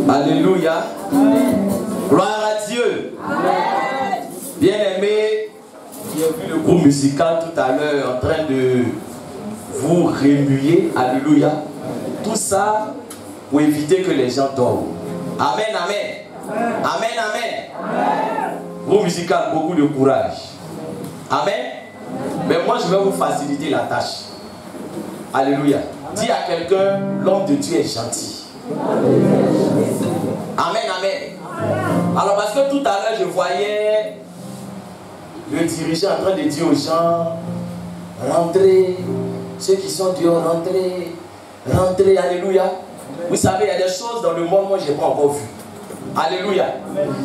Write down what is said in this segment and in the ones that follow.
Alléluia. Gloire à Dieu. Bien-aimés, j'ai vu le groupe musical tout à l'heure en train de vous remuer. Alléluia. Tout ça pour éviter que les gens dorment. Amen, amen. Amen, amen. Groupe musical, beaucoup de courage. Amen. Mais moi, je vais vous faciliter la tâche. Alléluia. Dis à quelqu'un, l'homme de Dieu est gentil. Amen, amen. Alors parce que tout à l'heure, je voyais le dirigeant en train de dire aux gens, rentrez, ceux qui sont dehors, rentrez, rentrez, alléluia. Vous savez, il y a des choses dans le monde, moi, je n'ai pas encore vu. Alléluia.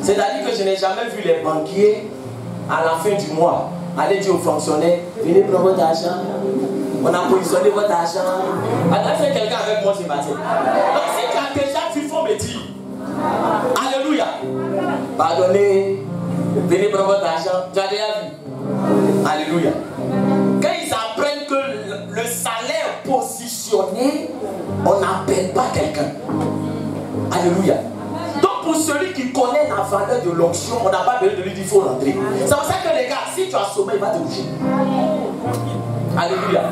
C'est-à-dire que je n'ai jamais vu les banquiers à la fin du mois aller dire aux fonctionnaires, venez prendre votre argent. On a positionné votre argent. Alors, c'est quelqu'un avec moi ce matin. Donc, si tu as déjà, il faut me dire. Alléluia. Pardonnez. Venez prendre votre argent. Tu as déjà vu. Alléluia. Quand ils apprennent que le salaire positionné, on n'appelle pas quelqu'un. Alléluia. Donc, pour celui qui connaît la valeur de l'onction, on n'a pas besoin de lui dire qu'il faut rentrer. C'est pour ça que les gars, si tu as sommeil, il va te bouger. Alléluia.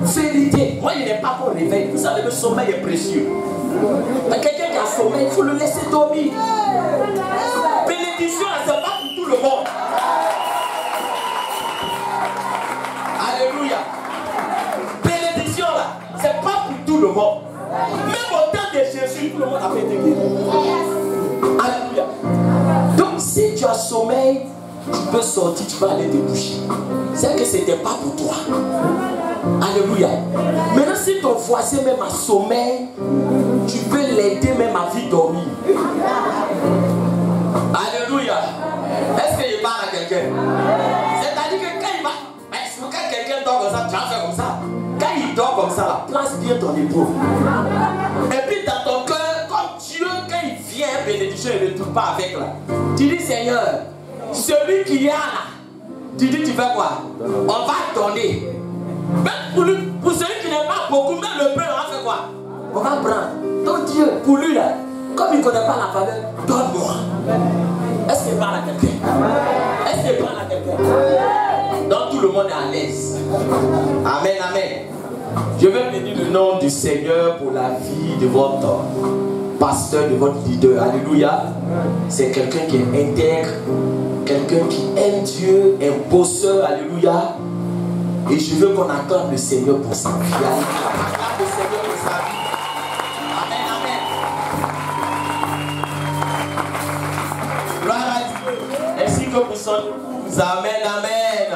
Vérité. Moi, il n'est pas qu'on réveille. Vous savez, le sommeil est précieux. Mais quelqu'un qui a sommeil, il faut le laisser dormir. Bénédiction, c'est pas pour tout le monde. Alléluia. Bénédiction, là, c'est pas pour tout le monde. Même au temps de Jésus, tout le monde a fait des guéris. Alléluia. Donc, si tu as sommeil, tu peux sortir, tu vas aller te coucher. C'est que ce n'était pas pour toi. Alléluia. Maintenant, si ton voisin même a sommeil, tu peux l'aider même à vite dormir. Alléluia. Est-ce qu'il parle à quelqu'un? C'est-à-dire que quand il va, quand quelqu'un dort comme ça, tu vas faire comme ça. Quand il dort comme ça, là, place bien ton épaule. Et puis dans ton cœur, comme Dieu, quand il vient, bénédiction, il ne retourne pas avec là. Tu dis, Seigneur, celui qui a là, tu dis, tu fais quoi? On va donner. Même pour celui qui n'a pas beaucoup, même le pain, on va faire quoi? On va prendre. Donc Dieu, pour lui là, comme il ne connaît pas la valeur, donne-moi. Est-ce qu'il parle à quelqu'un? Est-ce qu'il parle à quelqu'un? Donc tout le monde est à l'aise. Amen, amen. Je vais bénir le nom du Seigneur pour la vie de votre pasteur, de votre leader. Alléluia. C'est quelqu'un qui est intègre, quelqu'un qui aime Dieu, un bosseur. Alléluia. Et je veux qu'on acclame le Seigneur pour sa vie. Acclame le Seigneur pour sa vie. Amen, amen. Gloire à Dieu. Ainsi que pour son épouse. Amen, amen.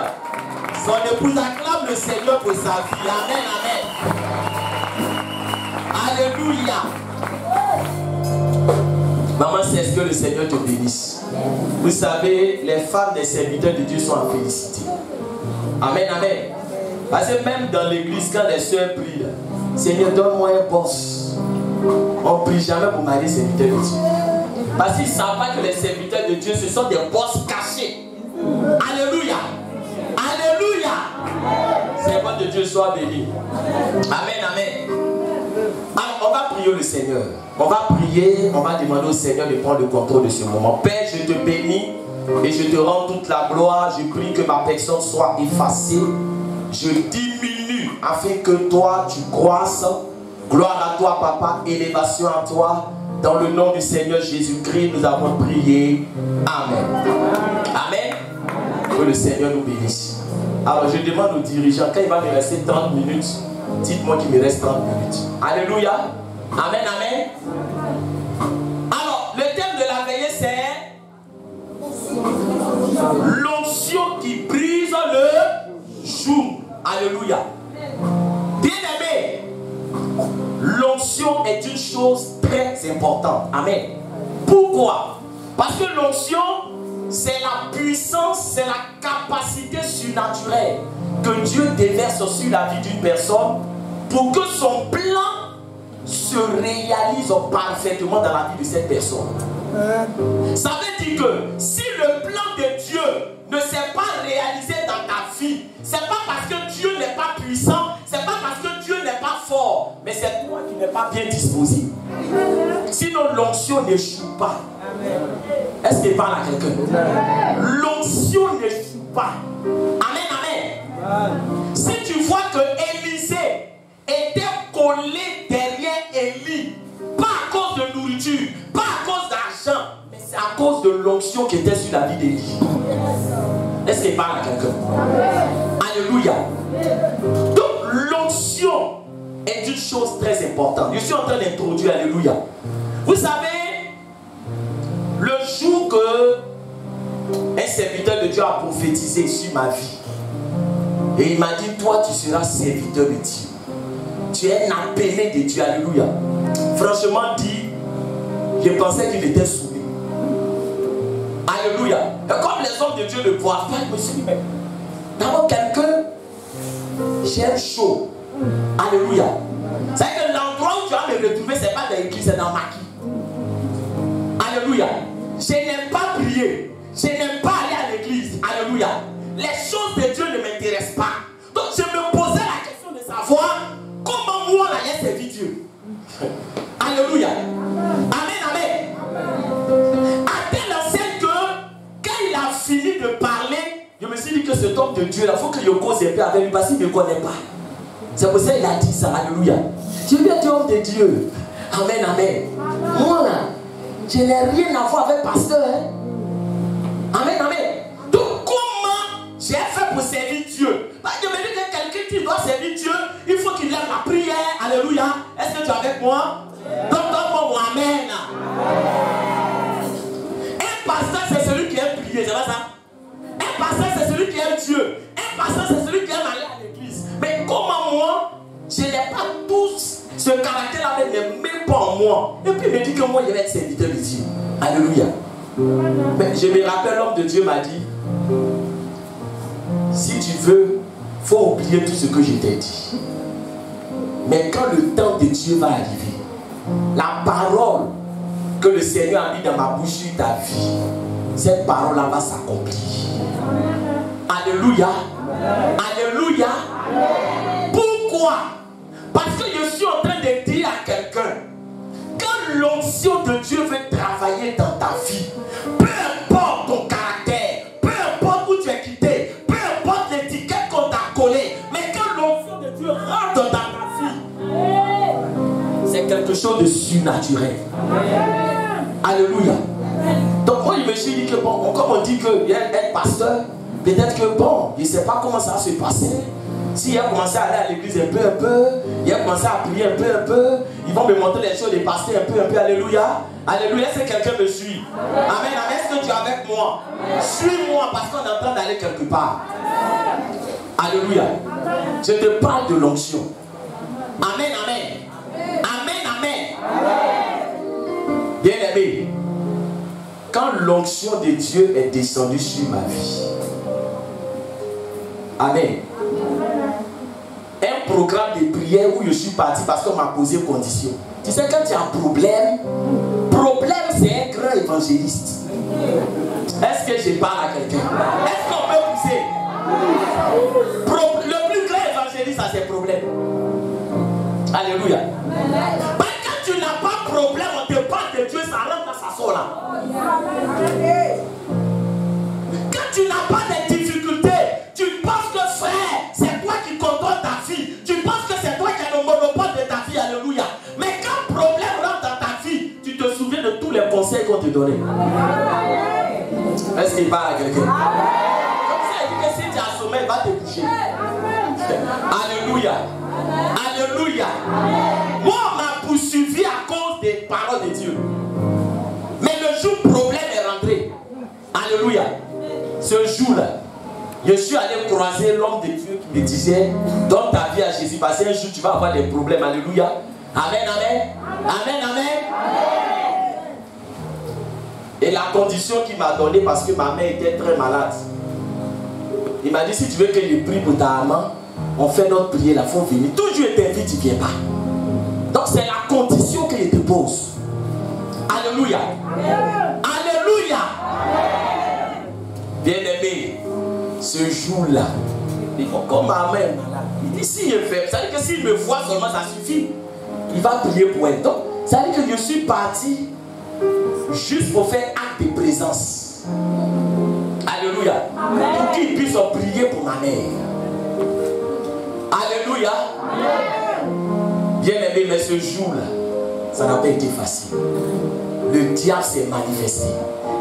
Son épouse acclame le Seigneur pour sa vie. Amen, amen. Alléluia. Maman, c'est ce que le Seigneur te bénisse. Vous savez, les femmes des serviteurs de Dieu sont à féliciter. Amen, amen. Parce que même dans l'église, quand les soeurs prient, Seigneur, donne-moi un boss. On ne prie jamais pour marier les serviteurs de Dieu. Parce qu'ils ne savent pas que les serviteurs de Dieu, ce sont des boss cachés. Alléluia. Alléluia. Seigneur de Dieu soit béni. Amen, amen. Alors, on va prier le Seigneur. On va prier, on va demander au Seigneur de prendre le contrôle de ce moment. Père, je te bénis et je te rends toute la gloire. Je prie que ma personne soit effacée. Je diminue afin que toi tu croisses. Gloire à toi, Papa, élévation à toi. Dans le nom du Seigneur Jésus-Christ, nous avons prié. Amen. Amen. Que le Seigneur nous bénisse. Alors je demande aux dirigeants, quand il va me rester 30 minutes, dites-moi qu'il me reste 30 minutes. Alléluia. Amen, amen. Alors, le thème de la veillée, c'est l'onction qui brise le joug. Alléluia. Bien-aimé, l'onction est une chose très importante. Amen. Pourquoi? Parce que l'onction, c'est la puissance, c'est la capacité surnaturelle que Dieu déverse sur la vie d'une personne pour que son plan se réalise parfaitement dans la vie de cette personne. Ça veut dire que si le plan de Dieu ne s'est pas réalisé dans ta vie, c'est pas parce que Dieu n'est pas pas bien disposé. Sinon, l'onction n'échoue pas. Est-ce qu'il parle à quelqu'un? L'onction n'échoue pas. Amen, amen. Si tu vois que Élisée était collé derrière Élie, pas à cause de nourriture, pas à cause d'argent, mais c'est à cause de l'onction qui était sur la vie d'Élie. Est-ce qu'il parle à quelqu'un? Alléluia. Donc l'onction est une chose très importante. Je suis en train d'introduire, alléluia. Vous savez, le jour que un serviteur de Dieu a prophétisé sur ma vie, et il m'a dit, toi tu seras serviteur de Dieu. Tu es un appelé de Dieu, alléluia. Franchement dit, je pensais qu'il était saoulé. Alléluia. Et comme les hommes de Dieu ne voient pas, je me suis dit, mais d'abord quelqu'un j'aime chaud. Alléluia. C'est que l'endroit où tu vas me retrouver, ce n'est pas dans l'église, c'est dans ma vie. Alléluia. Je n'aime pas prier. Je n'aime pas aller à l'église. Alléluia. Les choses de Dieu ne m'intéressent pas. Donc je me posais la question de savoir comment moi là j'ai servi Dieu. Alléluia. Amen, amen. À tel enseigne que quand il a fini de parler, je me suis dit que cet homme de Dieu là, il faut que je cause un peu avec lui parce qu'il ne me connaît pas. C'est pour ça qu'il a dit ça. Alléluia. Je viens de homme de Dieu. Amen, amen. Moi là, je n'ai rien à voir avec pasteur. Hein? Amen, amen. Donc comment j'ai fait pour servir Dieu? Parce que je me dis que quelqu'un qui doit servir Dieu, il faut qu'il aime la prière. Alléluia. Est-ce que tu es avec moi? Donc donne-moi mon amen. Un pasteur c'est celui qui aime prier, c'est pas ça? Un pasteur c'est celui qui aime Dieu. Un pasteur c'est celui qui aime aller à l'église. Mais comment moi, je n'ai pas tous ce caractère-là, même pas en moi. Et puis il me dit que moi je vais être serviteur de Dieu. Alléluia. Mais je me rappelle, l'homme de Dieu m'a dit, si tu veux, il faut oublier tout ce que je t'ai dit. Mais quand le temps de Dieu va arriver, la parole que le Seigneur a mis dans ma bouche sur ta vie, cette parole-là va s'accomplir. Alléluia. Alléluia. Pourquoi? Parce que je suis en train de dire à quelqu'un, quand l'onction de Dieu veut travailler dans ta vie, peu importe ton caractère, peu importe où tu es quitté, peu importe l'étiquette qu'on t'a collée, mais quand l'onction de Dieu rentre dans ta vie, c'est quelque chose de surnaturel. Alléluia. Donc moi je me suis dit que bon, comme on dit qu'il y a un pasteur, peut-être que bon, je ne sais pas comment ça va se passer. S'il a commencé à aller à l'église un peu, il a commencé à prier un peu, ils vont me montrer les choses des pasteurs un peu, alléluia. Alléluia, est-ce que quelqu'un me suit? Amen, amen, est-ce que tu es avec moi? Suis-moi parce qu'on est en train d'aller quelque part. Alléluia. Je te parle de l'onction. Amen, amen. Amen, amen. Bien aimé, quand l'onction de Dieu est descendue sur ma vie, amen. Un programme de prière où je suis parti parce qu'on m'a posé condition. Tu sais, quand tu as un problème, c'est un grand évangéliste. Est-ce que je parle à quelqu'un? Est-ce qu'on peut pousser? Le plus grand évangéliste a ses problèmes. Alléluia. Parce que quand tu n'as pas de problème, on te parle de Dieu, ça rentre dans sa soul là. Quand tu n'as pas de difficultés, tu penses que frère, c'est toi qui contrôle ta vie. Tu penses que c'est toi qui as le monopole de ta vie. Alléluia. Mais quand le problème rentre dans ta vie, tu te souviens de tous les conseils qu'on te donnait. Est-ce qu'il parle à quelqu'un? Comme ça, il dit que si tu as sommeil, il va te coucher. Alléluia. Alléluia. Moi, on m'a poursuivi à cause des paroles de Dieu. Mais le jour où le problème est rentré, alléluia, ce jour-là, je suis allé croiser l'homme de Dieu qui me disait, donne ta vie à Jésus, parce qu'un jour tu vas avoir des problèmes. Alléluia. Amen, amen. Amen, amen. Et la condition qu'il m'a donnée, parce que ma mère était très malade, il m'a dit, si tu veux que je prie pour ta maman, on fait notre prière, il faut venir. Toujours tu t'invites, tu ne viens pas. Donc c'est la condition que je te pose. Alléluia. Alléluia. Bien-aimé, ce jour-là, il faut comme ma mère est malade. Il dit, si je fais, ça veut dire que s'il me voit seulement, ça suffit. il va prier pour elle. Donc, ça veut dire que je suis parti juste pour faire acte de présence. Alléluia. Amen. Pour qu'il puisse prier pour ma mère. Alléluia. Bien aimé, mais ce jour-là, ça n'a pas été facile. Le diable s'est manifesté.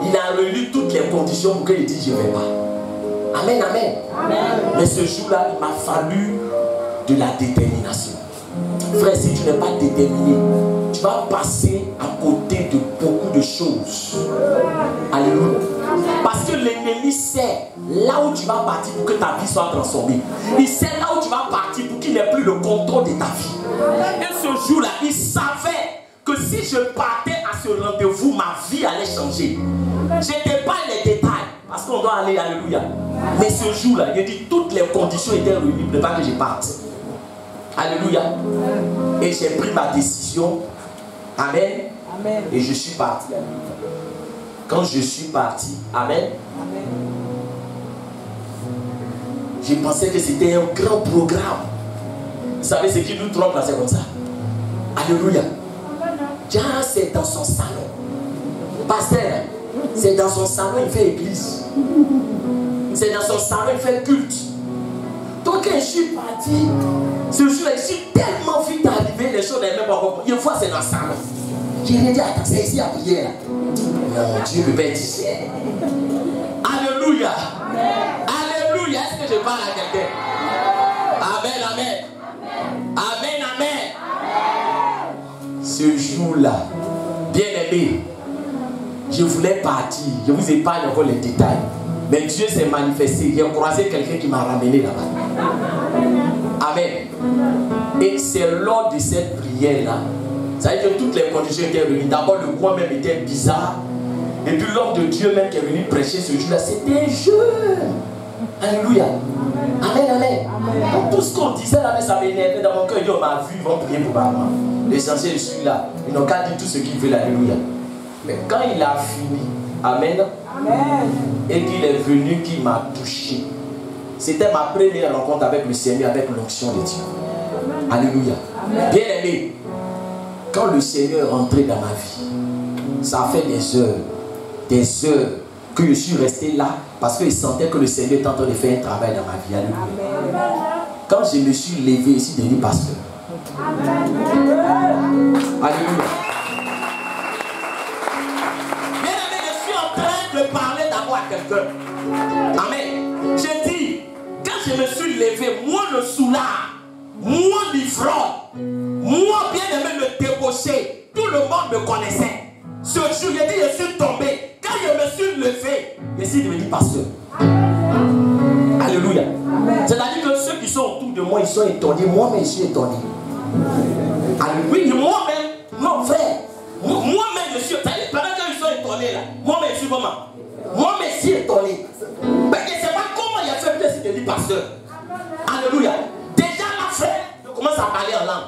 Il a réuni toutes les conditions pour qu'il dise je ne vais pas. Amen, amen. Amen. Mais ce jour-là, il m'a fallu de la détermination. Frère, si tu n'es pas déterminé, tu vas passer à côté de beaucoup de choses. Alléluia. Parce que l'ennemi sait là où tu vas partir pour que ta vie soit transformée. Il sait là où tu vas partir pour qu'il n'ait plus le contrôle de ta vie. Et ce jour-là, il savait que si je partais à ce rendez-vous, ma vie allait changer. Je n'étais pas les détails, parce qu'on doit aller, alléluia. Mais ce jour-là, il dit toutes les conditions étaient réunies pour pas que je parte. Alléluia. Et j'ai pris ma décision. Amen. Amen. Et je suis parti. Quand je suis parti, amen. Amen. Je pensais que c'était un grand programme. Vous savez ce qui nous trompe là, c'est comme ça. Alléluia. Tiens, c'est dans son salon. Pasteur, c'est dans son salon, il fait église. C'est dans son salon, il fait culte. Donc quand je suis parti, ce jour-là, je suis tellement vite arrivé, les choses n'avaient même pas compris. Une fois, c'est dans le salon. J'ai dit, attends, c'est ici à prier là. Mon Dieu, le Père dit. Alléluia. Alléluia. Est-ce que je parle à quelqu'un? Amen, amen. Amen, amen. Ce jour-là, bien aimé, je voulais partir. Je vous épargne encore les détails. Mais Dieu s'est manifesté. J'ai croisé quelqu'un qui m'a ramené là-bas. Amen. Et c'est lors de cette prière-là, ça veut dire que toutes les conditions étaient réunies. D'abord, le coin même était bizarre. Et puis l'homme de Dieu même qui est venu prêcher ce jour-là, c'était un jeu. Alléluia. Amen, amen. Donc tout ce qu'on disait là, ça m'énervait dans mon cœur. On m'a vu, ils vont prier pour maman. L'essentiel, je suis là. Ils n'ont qu'à dire tout ce qu'ils veulent. Alléluia. Mais quand il a fini, amen. Amen. Et qu'il est venu, qu'il m'a touché. C'était ma première rencontre avec le Seigneur, avec l'onction de Dieu. Alléluia. Amen. Bien aimé, quand le Seigneur est rentré dans ma vie, ça a fait des heures que je suis resté là parce que je sentais que le Seigneur est en train de faire un travail dans ma vie. Alléluia. Amen. Quand je me suis levé ici, devenu pasteur. Amen. Alléluia. Bien aimé, je suis en train de parler d'abord à quelqu'un. Amen. Je dis, quand je me suis levé, moi le soulard, moi l'ivrogne, moi bien aimé le débauché, tout le monde me connaissait. Ce jour, j'ai dit, je suis tombé. Quand je me suis levé, je suis devenu pasteur. Alléluia. C'est-à-dire que ceux qui sont autour de moi, ils sont étonnés. Moi-même, je suis étonné. Alléluia. Moi-même, non frère, moi-même, je suis étonné. Pendant qu'ils sont étonnés là, moi-même, je suis comment? Moi-même, je suis étonné. Mais je ne sais pas comment il a fait que c'est devenu pasteur. Alléluia. Déjà, là, frère, je commence à parler en langue.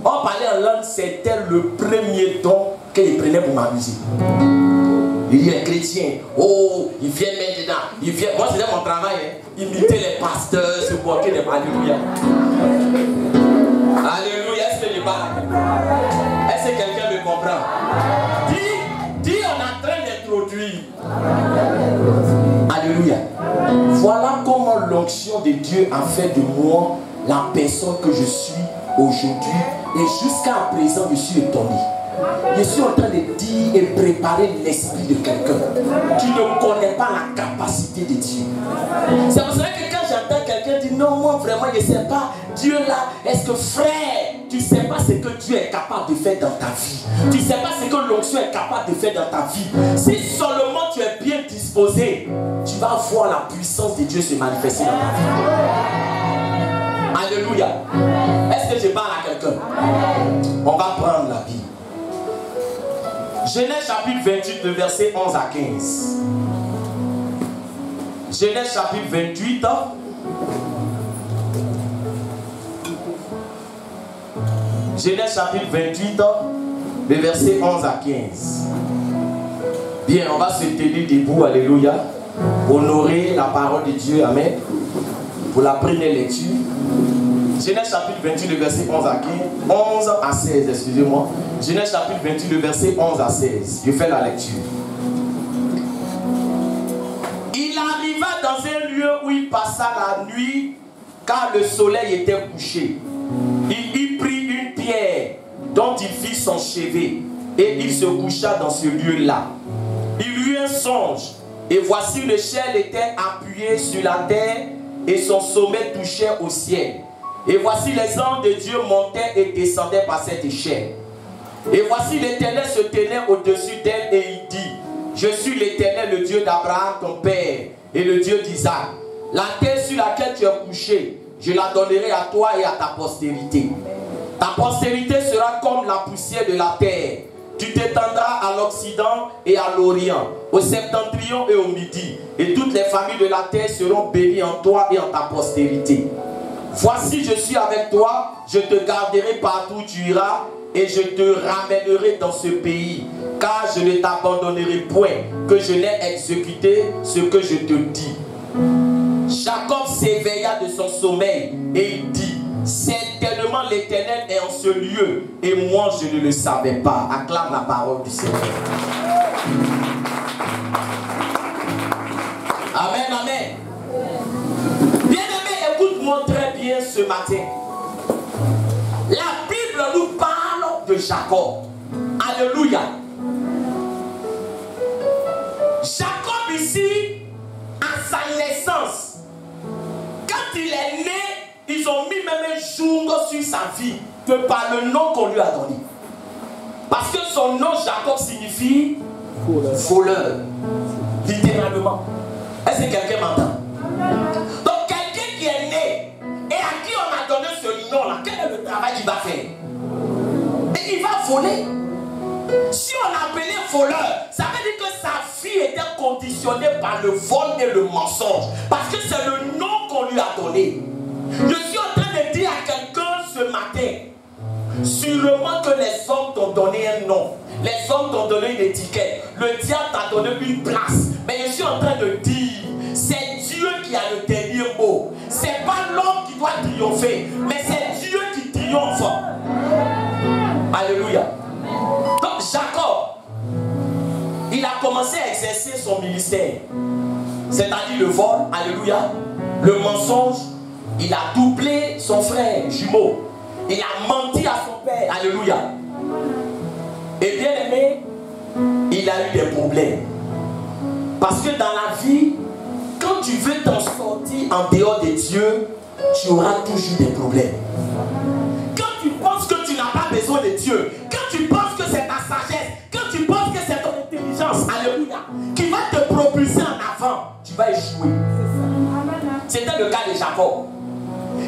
On parlait en langue, c'était le premier don qu'il prenait pour m'amuser. Il dit les chrétiens, oh, ils viennent maintenant. Ils viennent. Moi, c'était mon travail, hein. Imiter les pasteurs, se moquer des. Alléluia. Alléluia, est-ce que je parle? Est-ce que quelqu'un me comprend? Dis, on est en train d'introduire. Alléluia. Voilà comment l'onction de Dieu a fait de moi la personne que je suis aujourd'hui. Et jusqu'à présent, je suis étonné. Je suis en train de dire et préparer l'esprit de quelqu'un qui ne connaît pas la capacité de Dieu. C'est pour ça que quand j'entends quelqu'un dire non, moi vraiment je ne sais pas, Dieu là, est-ce que frère, tu ne sais pas ce que Dieu est capable de faire dans ta vie. Tu ne sais pas ce que l'onction est capable de faire dans ta vie. Si seulement tu es bien disposé, tu vas voir la puissance de Dieu se manifester dans ta vie. Alléluia. Est-ce que je parle à quelqu'un? On va prendre la Bible. Genèse chapitre 28, le verset 11 à 15. Genèse chapitre 28. Genèse chapitre 28, le verset 11 à 15. Bien, on va se tenir debout, alléluia. Honorer la parole de Dieu, amen. Pour la première lecture. Genèse chapitre 28, le verset 11 à 16, excusez-moi. Genèse chapitre 28, le verset 11 à 16. Je fais la lecture. Il arriva dans un lieu où il passa la nuit, car le soleil était couché. Il y prit une pierre dont il fit son chevet, et il se coucha dans ce lieu-là. Il eut un songe, et voici l'échelle était appuyée sur la terre, et son sommet touchait au ciel. Et voici les anges de Dieu montaient et descendaient par cette échelle. Et voici l'Éternel se tenait au-dessus d'elle, et il dit: je suis l'Éternel, le Dieu d'Abraham ton père, et le Dieu d'Isaac. La terre sur laquelle tu es couché, je la donnerai à toi et à ta postérité. Ta postérité sera comme la poussière de la terre. Tu t'étendras à l'Occident et à l'Orient, au septentrion et au Midi. Et toutes les familles de la terre seront bénies en toi et en ta postérité. Voici, je suis avec toi, je te garderai partout où tu iras, et je te ramènerai dans ce pays, car je ne t'abandonnerai point, que je n'ai exécuté ce que je te dis. Jacob s'éveilla de son sommeil, et il dit: certainement l'Éternel est en ce lieu, et moi je ne le savais pas. Acclame la parole du Seigneur. Amen, amen. Bien-aimé, écoute-moi très bien ce matin. La Bible nous parle de Jacob. Alléluia. Jacob ici, à sa naissance, quand il est né, ils ont mis même un jour sur sa vie que par le nom qu'on lui a donné. Parce que son nom Jacob signifie voleur. Littéralement. Est-ce que quelqu'un m'entend? Donc quelqu'un qui est né et à qui on a donné ce nom-là, quel est le travail qu'il va faire? Et il va voler. Si on l'appelait voleur, ça veut dire que sa vie était conditionnée par le vol et le mensonge. Parce que c'est le nom qu'on lui a donné. Je suis en train de dire à quelqu'un ce matin, sûrement que les hommes t'ont donné un nom, les hommes t'ont donné une étiquette, le diable t'a donné une place. Mais je suis en train de dire, c'est Dieu qui a le dernier mot. C'est pas l'homme qui doit triompher, mais c'est Dieu qui triomphe. Alléluia. Donc Jacob, il a commencé à exercer son ministère, c'est-à-dire le vol, alléluia, le mensonge. Il a doublé son frère jumeau. Il a menti à son père. Alléluia. Et bien aimé, il a eu des problèmes. Parce que dans la vie, quand tu veux t'en sortir en dehors de Dieu, tu auras toujours des problèmes. Quand tu penses que tu n'as pas besoin de Dieu, quand tu penses que c'est ta sagesse, quand tu penses que c'est ton intelligence, alléluia, qui va te propulser en avant, tu vas échouer. C'était le cas de Jacob.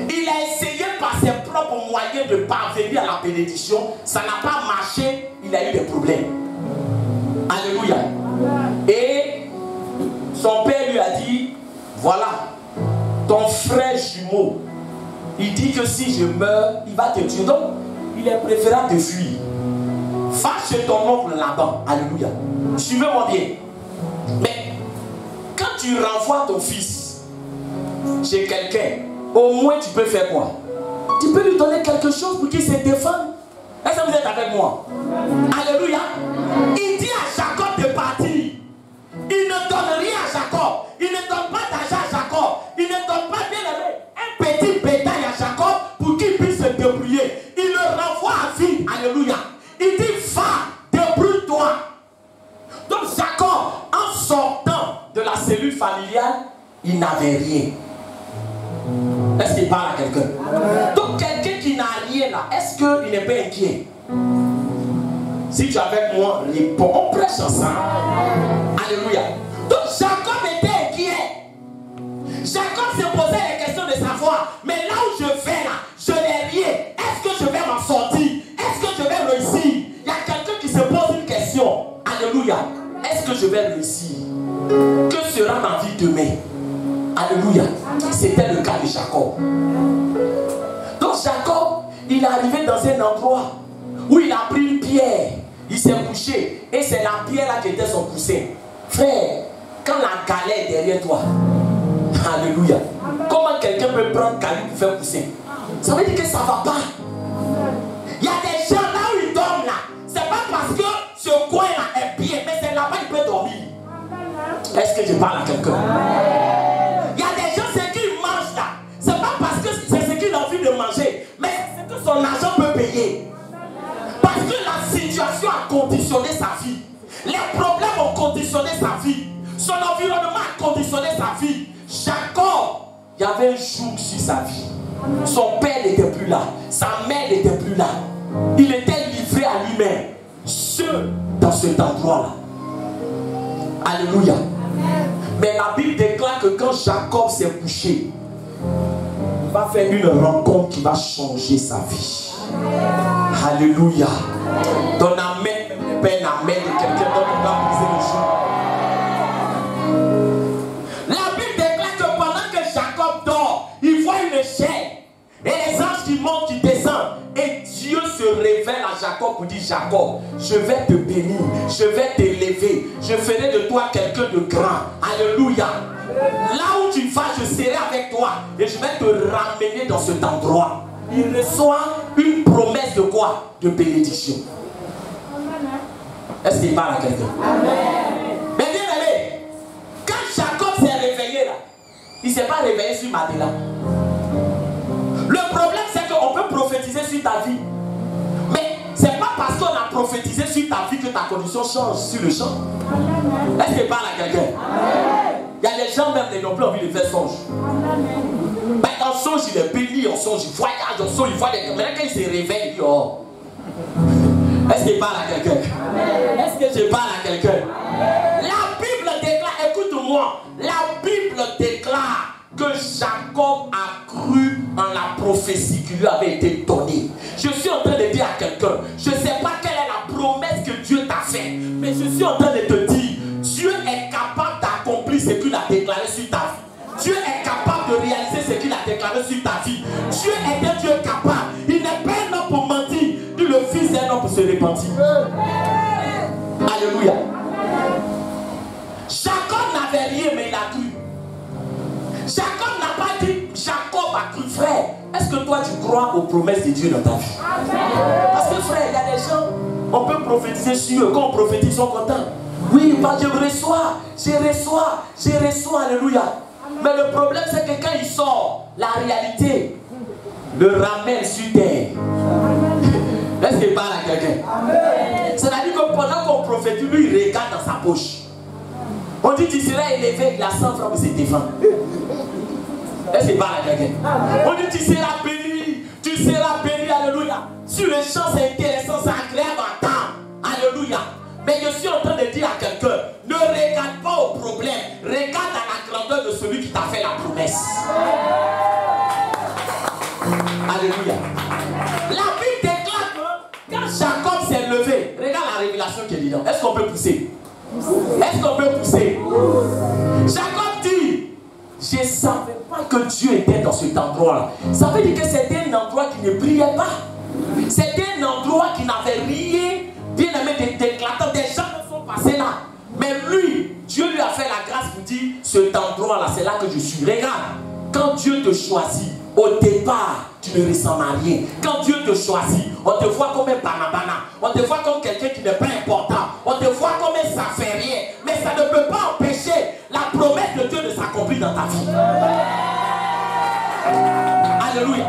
Il a essayé par ses propres moyens de parvenir à la bénédiction. Ça n'a pas marché. Il a eu des problèmes. Alléluia. Et son père lui a dit: voilà, ton frère jumeau, il dit que si je meurs, il va te tuer. Donc, il est préférable de fuir. Va chez ton oncle là-bas. Alléluia. Suivez-moi bien. Mais quand tu renvoies ton fils chez quelqu'un, au moins tu peux faire quoi? Tu peux lui donner quelque chose pour qu'il se défende. Est-ce que vous êtes avec moi? Alléluia. Il dit à Jacob de partir. Il ne donne rien à Jacob. Il ne donne pas d'argent à Jacob. Il ne donne pas, bien aimé, un petit bétail à Jacob pour qu'il puisse se débrouiller. Il le renvoie à vie. Alléluia. Il dit: va, débrouille-toi. Donc Jacob, en sortant de la cellule familiale, il n'avait rien. Est-ce qu'il parle à quelqu'un? Donc quelqu'un qui n'a rien là, est-ce qu'il n'est pas inquiet? Si tu es avec moi, réponds. On prêche ensemble. Alléluia. Donc Jacob était inquiet. Jacob se posait la question de savoir, mais là où je vais là, je n'ai rien. Est-ce que je vais m'en sortir? Est-ce que je vais réussir? Il y a quelqu'un qui se pose une question. Alléluia. Est-ce que je vais réussir? Que sera ma vie demain? Alléluia. C'était le cas de Jacob. Donc Jacob, il est arrivé dans un endroit où il a pris une pierre. Il s'est couché. Et c'est la pierre là qui était son coussin. Frère, quand la galère est derrière toi, alléluia. Comment quelqu'un peut prendre Cali pour faire coussin? Ça veut dire que ça ne va pas. Il y a des gens là où ils dorment là. C'est pas parce que ce coin-là est bien, mais c'est là-bas qu'il peut dormir. Est-ce que je parle à quelqu'un? Il y a des gens, c'est qu'ils mangent là. C'est pas parce que c'est ce qu'il a envie de manger, mais c'est ce que son argent peut payer. Parce que la situation a conditionné sa vie. Les problèmes ont conditionné sa vie. Son environnement a conditionné sa vie. Jacob, il y avait un joug sur sa vie. Son père n'était plus là. Sa mère n'était plus là. Il était livré à lui-même. Seul dans cet endroit-là. Alléluia. Mais la Bible déclare que quand Jacob s'est couché, il va faire une rencontre qui va changer sa vie. Alléluia. Ton amen, peine amen de quelqu'un d'autre qui va briser le jour. La Bible déclare que pendant que Jacob dort, il voit une chaîne et les anges qui montent, qui descendent. Et Dieu se révèle à Jacob pour dire: Jacob, je vais te bénir, je vais t'élever, je ferai de toi quelqu'un de grand. Alléluia. Là où tu vas, je serai avec toi et je vais te ramener dans cet endroit. Il reçoit une promesse de quoi? De bénédiction. Est-ce qu'il parle à quelqu'un? Mais bien aimé, quand Jacob s'est réveillé là, il ne s'est pas réveillé sur Madela. Le problème c'est qu'on peut prophétiser sur ta vie. Mais ce n'est pas parce qu'on a prophétisé sur ta vie que ta condition change sur le champ. Est-ce qu'il parle à quelqu'un? Il y a des gens même qui n'ont plus envie de faire songe. Mais en songe il est béni, en songe il voyage, en songe il voit des... Maintenant quand il se réveille, il dit: oh. Est-ce qu'il parle à quelqu'un? Est-ce que je parle à quelqu'un? La Bible déclare, écoute-moi, la Bible déclare que Jacob a cru en la prophétie qui lui avait été donnée. Je suis en train de dire à quelqu'un, je ne sais pas quelle est la promesse que Dieu t'a faite, mais je suis en train de te dire, Dieu est capable d'accomplir ce qu'il a déclaré sur ta vie. Dieu est capable de réaliser ce qu'il a déclaré sur ta vie. Dieu est un Dieu capable. Il n'est pas un homme pour mentir, ni le fils d'un homme pour se repentir. Alléluia. Jacob n'avait rien, mais il a cru. Jacob n'a pas dit: Jacob a cru. Frère, est-ce que toi tu crois aux promesses de Dieu dans ta vie? Parce que frère, il y a des gens, on peut prophétiser sur eux. Quand on prophétise, ils sont contents. Oui, bah, je reçois, alléluia. Mais le problème c'est que quand il sort, la réalité le ramène sur terre. Est-ce qu'il parle à quelqu'un? C'est-à-dire que pendant qu'on prophétise, lui il regarde dans sa poche. On dit: tu seras élevé, il a 100 francs pour se défendre. Est-ce qu'il parle à quelqu'un? On dit: tu seras béni, alléluia. Sur le champ c'est intéressant, c'est agréable à entendre. Alléluia. Mais je suis en train de dire à quelqu'un: ne regarde pas au problème, regarde à la grandeur de celui qui t'a fait la promesse. Alléluia. La Bible déclare que quand Jacob s'est levé, regarde la révélation qui est dedans. Est-ce qu'on peut pousser? Est-ce qu'on peut pousser? Jacob dit: je ne savais pas que Dieu était dans cet endroit-là. Ça veut dire que c'était un endroit qui ne brillait pas. C'était un endroit qui n'avait rien, bien aimé, d'éclatant. Des gens sont passés là. Mais lui, Dieu lui a fait la grâce pour dire: cet endroit-là, c'est là que je suis. Regarde, quand Dieu te choisit, au départ, tu ne ressens à rien. Quand Dieu te choisit, on te voit comme un banabana. On te voit comme quelqu'un qui n'est pas important. On te voit comme un ça fait rien. Mais ça ne peut pas empêcher la promesse de Dieu de s'accomplir dans ta vie. Alléluia.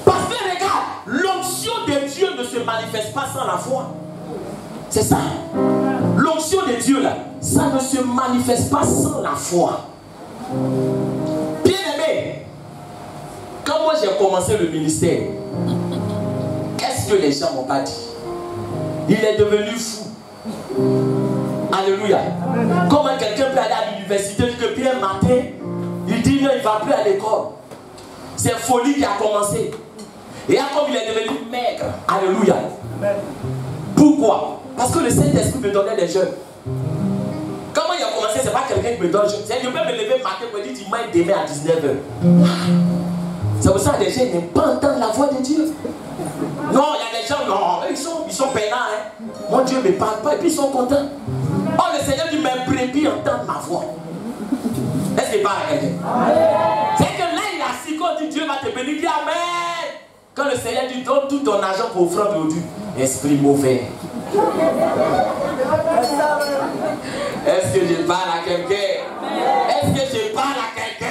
Parce que regarde, l'onction de Dieu ne se manifeste pas sans la foi. C'est ça. L'onction de Dieu là, ça ne se manifeste pas sans la foi. Bien aimé, quand moi j'ai commencé le ministère, qu'est-ce que les gens m'ont pas dit? Il est devenu fou. Alléluia. Comment quelqu'un peut aller à l'université que puis un matin, il dit non, il ne va plus à l'école. C'est folie qui a commencé. Et là, comme il est devenu maigre. Alléluia. Pourquoi? Parce que le Saint-Esprit me donnait les jeunes. Comment il a commencé? Ce n'est pas quelqu'un qui me donne. Je peux me lever matin pour dire dimanche demain à 19h. C'est pour ça que les gens n'aiment pas entendre la voix de Dieu. Non, il y a des gens, non, ils sont peinants. Hein. Mon Dieu ne me parle pas et puis ils sont contents. Oh, le Seigneur dit: mes brebis entendent ma voix. Est-ce qu'il parle à quelqu'un? C'est que là, il a assis, quand dit béni, dis Amen. Quand le Seigneur dit donne tout ton argent pour offrande aujourd'hui, esprit mauvais. Est-ce que je parle à quelqu'un? Est-ce que je parle à quelqu'un?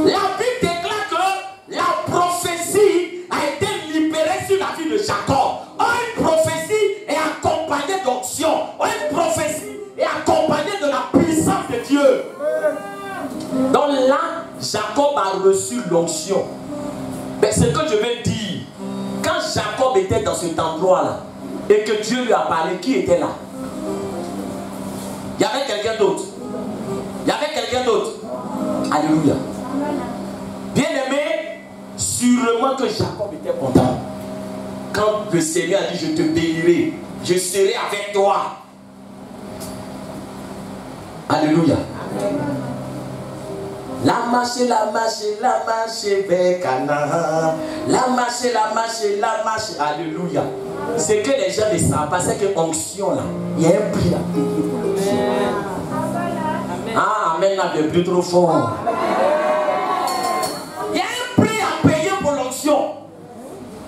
La Bible déclare que la prophétie a été libérée sur la vie de Jacob. Une prophétie est accompagnée d'onction. Une prophétie est accompagnée de la puissance de Dieu. Donc là, Jacob a reçu l'onction. Mais ce que je veux dire, quand Jacob était dans cet endroit-là, et que Dieu lui a parlé, qui était là? Il y avait quelqu'un d'autre. Il y avait quelqu'un d'autre. Alléluia. Bien-aimé, sûrement que Jacob était content. Quand le Seigneur a dit, je te bénirai, je serai avec toi. Alléluia. La marche vers Canaan. La marche. Alléluia. Ce que les gens ne savent pas, c'est que l'onction là, il y a un prix à payer pour l'onction. Ah, amen, là, de plus trop fort. Il y a un prix à payer pour l'onction.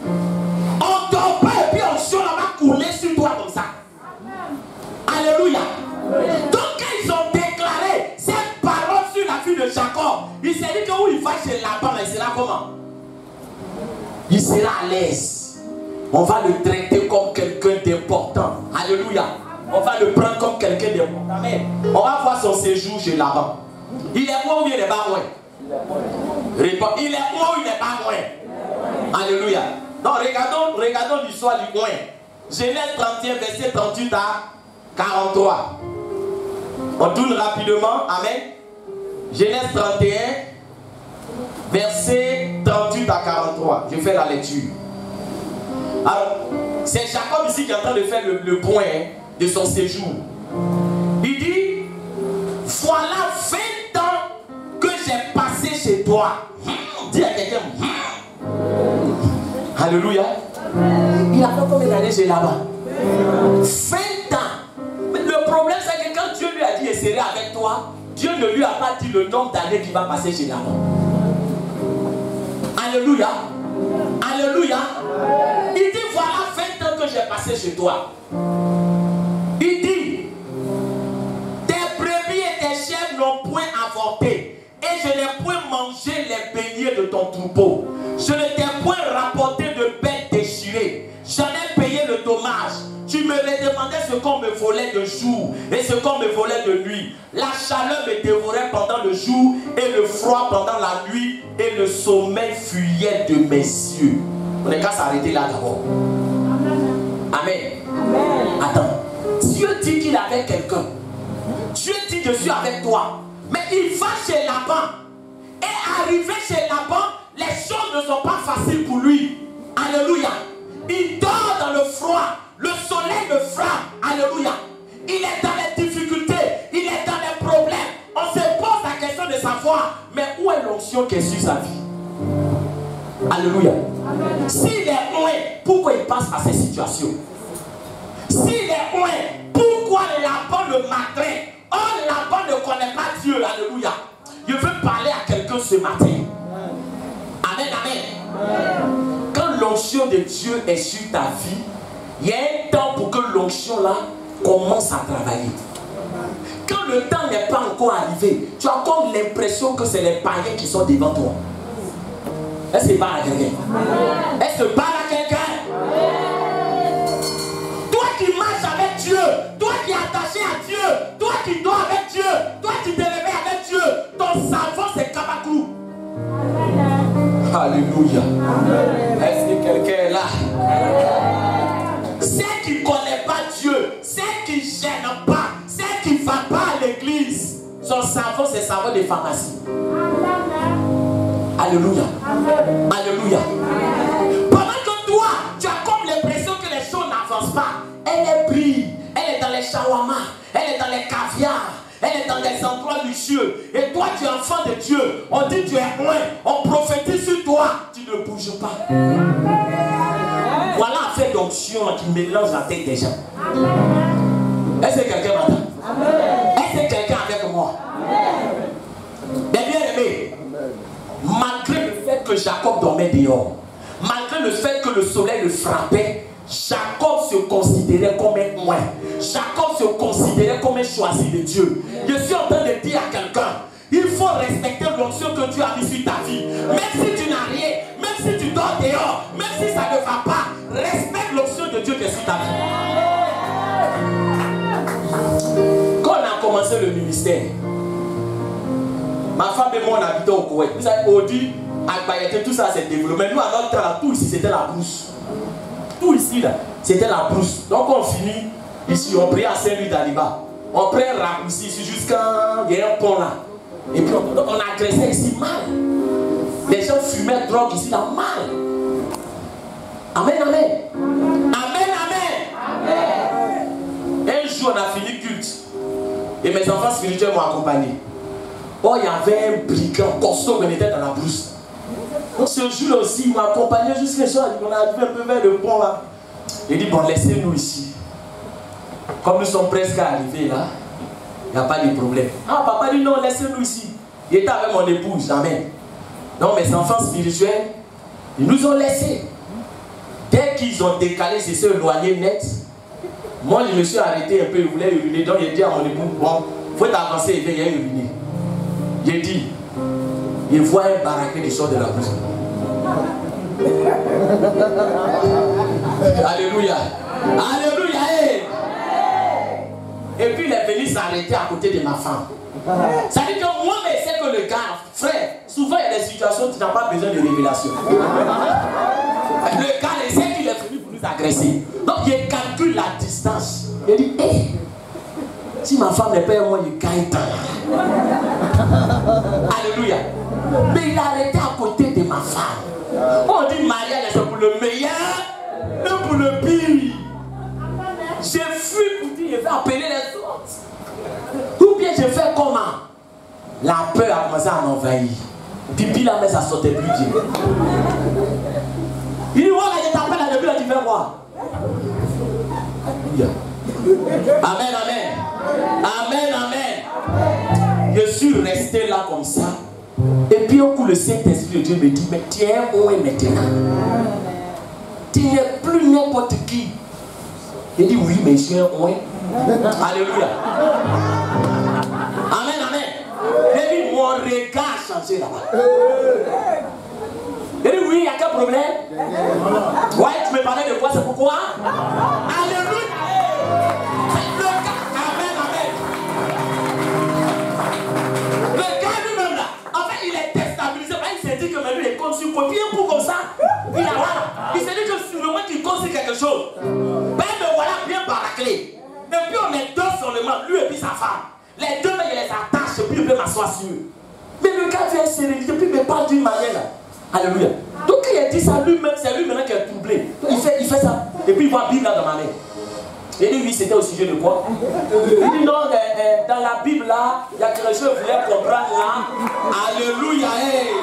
On ne dort pas et puis l'onction là va couler sur toi comme ça. Alléluia. Donc quand ils ont déclaré cette parole sur la vie de Jacob, il s'est dit que où il va chez Laban, il sera comment? Il sera à l'aise. On va le traiter comme quelqu'un d'important. Alléluia. On va le prendre comme quelqu'un d'important. Amen. On va voir son séjour chez Laban. Il est moins ou il n'est pas moins? Réponds. Il est moins ou il n'est pas moins? Alléluia. Donc regardons l'histoire du moins. Genèse 31, verset 38 à 43. On tourne rapidement. Amen. Genèse 31, verset 38 à 43. Je fais la lecture. Alors, c'est Jacob ici qui est en train de faire le point de son séjour. Il dit, voilà 20 ans que j'ai passé chez toi. Dis à quelqu'un. Alléluia. Il a fait combien d'années chez là-bas? 20 ans. Mais le problème, c'est que quand Dieu lui a dit, je serai avec toi, Dieu ne lui a pas dit le nombre d'années qu'il va passer chez là-bas. Alléluia. Alléluia. Il dit, voilà 20 ans que j'ai passé chez toi. Il dit, tes brebis et tes chèvres n'ont point avorté, et je n'ai point mangé les beignets de ton troupeau. Je ne t'ai point rapporté de bêtes déchirées. J'en ai payé le dommage. Tu me redemandais ce qu'on me volait de jour et ce qu'on me volait de nuit. La chaleur me dévorait pendant le jour et le froid pendant la nuit, et le sommeil fuyait de mes yeux. On n'est qu'à s'arrêter là d'abord. Amen. Amen. Attends. Dieu dit qu'il avait quelqu'un. Dieu dit, je suis avec toi. Mais il va chez Laban. Et arrivé chez Laban, les choses ne sont pas faciles pour lui. Alléluia. Il dort dans le froid. Le soleil le frappe. Alléluia. Il est dans les difficultés. Il est dans les problèmes. On se pose la question de savoir, mais où est l'onction qui est sur sa vie? Alléluia. S'il est loin, pourquoi il passe à ces situations? S'il est loin, pourquoi Laban le maltraite? Oh, Laban ne connaît pas Dieu. Alléluia. Je veux parler à quelqu'un ce matin. Amen, amen. Quand l'onction de Dieu est sur ta vie, il y a un temps pour que l'onction là commence à travailler. Quand le temps n'est pas encore arrivé, tu as comme l'impression que c'est les païens qui sont devant toi. Est-ce que parle à quelqu'un? Est-ce que parle à quelqu'un? Toi qui marches avec Dieu, toi qui es attaché à Dieu, toi qui dors avec Dieu, toi qui te réveilles avec Dieu, ton cerveau c'est Kabakou. Alléluia. Est-ce que quelqu'un est là? Ceux qui ne connaissent pas Dieu, ceux qui ne gênent pas, ceux qui ne vont pas à l'église, son cerveau c'est cerveau de pharmacie. Alléluia. Amen. Alléluia. Amen. Pendant que toi, tu as comme l'impression que les choses n'avancent pas. Elle est brille. Elle est dans les shawarma. Elle est dans les caviars. Elle est dans des endroits luxueux. Et toi, tu es enfant de Dieu. On dit tu es loin. On prophétise sur toi. Tu ne bouges pas. Amen. Voilà un fait d'onction qui mélange la tête des gens. Est-ce que quelqu'un m'entend? Est-ce que quelqu'un avec moi? Amen. Bien aimé. que Jacob dormait dehors, malgré le fait que le soleil le frappait, Jacob se considérait comme un moins. Jacob se considérait comme un choisi de Dieu. Je suis en train de dire à quelqu'un, il faut respecter l'onction que Dieu a mis sur ta vie. Même si tu n'as rien, même si tu dors dehors, même si ça ne va pas, respecte l'onction de Dieu qui est sur ta vie. Quand on a commencé le ministère, ma femme et moi on habitait au Koweït. Vous savez, Audi, Agbayete, tout ça s'est développé. Mais nous, à notre temps, tout ici c'était la brousse. Tout ici là, c'était la brousse. Donc on finit ici, on prie à Saint-Louis d'Aliba. On prend un raccourci ici jusqu'à il y a un pont là. Et puis on agressait ici mal. Les gens fumaient drogue ici là mal. Amen, amen. Amen, amen. Un jour on a fini culte. Et mes enfants spirituels m'ont accompagné. Oh, il y avait un brigand costaud qui était dans la brousse. Donc ce jour aussi, il m'a accompagné jusqu'à ce qu'on a arrivé un peu vers le pont là. Il dit, bon, laissez-nous ici. Comme nous sommes presque arrivés là, il n'y a pas de problème. Ah, papa dit non, laissez-nous ici. Il était avec mon épouse, amen. Donc mes enfants spirituels, ils nous ont laissés. Dès qu'ils ont décalé, c'est se éloigner net. Moi, je me suis arrêté un peu, je voulais uriner. Donc j'ai dit à mon épouse, bon, il faut avancer, il vient uriner. J'ai dit, il voit un baraquet qui sort de la bouche. Alléluia. Alléluia. Hey. Et puis il est venu s'arrêter à côté de ma femme. Ça veut dire que moi, mais c'est que le gars, frère, souvent il y a des situations où tu n'as pas besoin de révélation. Le gars, il sait qu'il est venu pour nous agresser. Donc il calcule la distance. Il dit, hey, si ma femme n'est pas moi, il gagne temps. Alléluia. Mais il a arrêté à côté de ma femme. On dit mariage, c'est pour le meilleur, mais pour le pire. J'ai fui pour dire, je vais appeler les autres. Ou bien je fais comment? La peur a commencé à m'envahir. Pipi là, mais ça sortait plus bien. Il dit, voilà, je t'appelle là depuis là, tu fais quoi? Amen, amen. Amen, amen. Je suis resté là comme ça. Et puis au coup, le Saint-Esprit de Dieu me dit, mais tu es un oint maintenant. Tu n'es plus n'importe qui. Il dit, oui, mais je suis un oint. Alléluia. Amen, amen. Il dit, mon regard a changé là-bas. Il dit, oui, il y a quel problème? Ouais, tu me parlais de quoi, c'est pourquoi? Alléluia. Copier un coup comme ça, il a voilà. Il s'est dit que sur le moment qu'il construit quelque chose, ben me voilà bien baraclé. Et puis on est deux seulement, lui et puis sa femme. Les deux, il les attache et puis il peut m'asseoir sur eux. Mais le gars vient sérénité, puis il me parle d'une manière là. Alléluia. Donc il a dit ça lui-même, c'est lui maintenant qui est troublé. Il fait ça. Et puis il voit Bible là dans ma main. Et lui, c'était au sujet de quoi? Il dit non, dans la Bible là, il y a quelque chose que je voulais comprendre là. Alléluia. Hey.